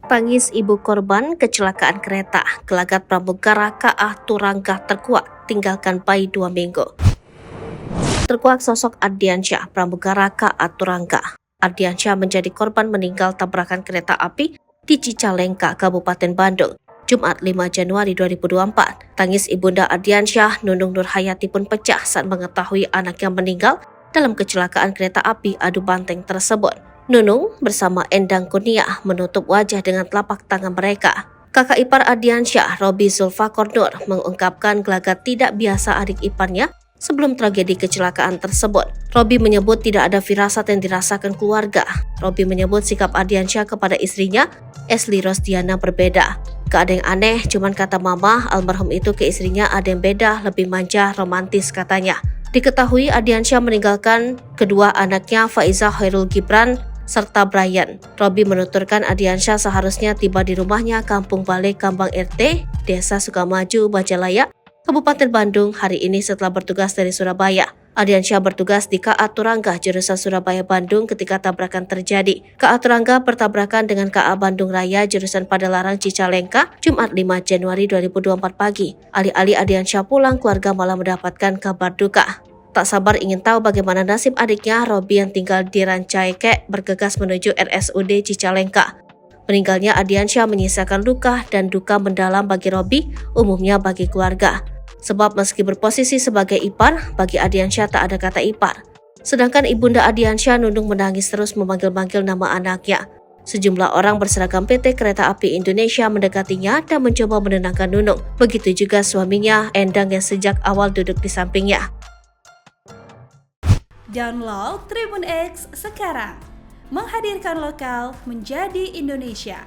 Tangis ibu korban kecelakaan kereta, gelagat pramugara KA Turangga terkuak, tinggalkan bayi 2 minggu. Terkuak sosok Ardiansyah, pramugara KA Turangga. Ardiansyah menjadi korban meninggal tabrakan kereta api di Cicalengka, Kabupaten Bandung, Jumat 5 Januari 2024. Tangis ibunda Ardiansyah, Nunung Nurhayati pun pecah saat mengetahui anaknya meninggal dalam kecelakaan kereta api adu banteng tersebut. Nunung bersama Endang Kurnia menutup wajah dengan telapak tangan mereka. Kakak ipar Ardiansyah, Robi Zulfakor Nur, mengungkapkan gelagat tidak biasa adik iparnya sebelum tragedi kecelakaan tersebut. Robi menyebut tidak ada firasat yang dirasakan keluarga. Robi menyebut sikap Ardiansyah kepada istrinya, Esli Rosdiana, berbeda. Gak ada yang aneh, cuman kata mama, almarhum itu ke istrinya ada yang beda, lebih manja, romantis katanya. Diketahui Ardiansyah meninggalkan kedua anaknya Faiza Khairul Gibran serta Brian. Robi menuturkan Ardiansyah seharusnya tiba di rumahnya Kampung Balai Kambang RT, Desa Sukamaju, Majalaya, Kabupaten Bandung hari ini setelah bertugas dari Surabaya. Ardiansyah bertugas di KA Turangga, jurusan Surabaya Bandung ketika tabrakan terjadi. KA Turangga bertabrakan dengan KA Bandung Raya, jurusan Padalarang Cicalengka, Jumat 5 Januari 2024 pagi. Alih-alih Ardiansyah pulang, keluarga malah mendapatkan kabar duka. Tak sabar ingin tahu bagaimana nasib adiknya, Robi yang tinggal di Rancaikek bergegas menuju RSUD Cicalengka. Meninggalnya Ardiansyah menyisakan luka dan duka mendalam bagi Robi, umumnya bagi keluarga. Sebab meski berposisi sebagai ipar, bagi Ardiansyah tak ada kata ipar. Sedangkan ibunda Ardiansyah, Nunung, menangis terus memanggil-manggil nama anaknya. Sejumlah orang berseragam PT Kereta Api Indonesia mendekatinya dan mencoba menenangkan Nunung. Begitu juga suaminya, Endang, yang sejak awal duduk di sampingnya. Download Tribun X sekarang, menghadirkan lokal menjadi Indonesia.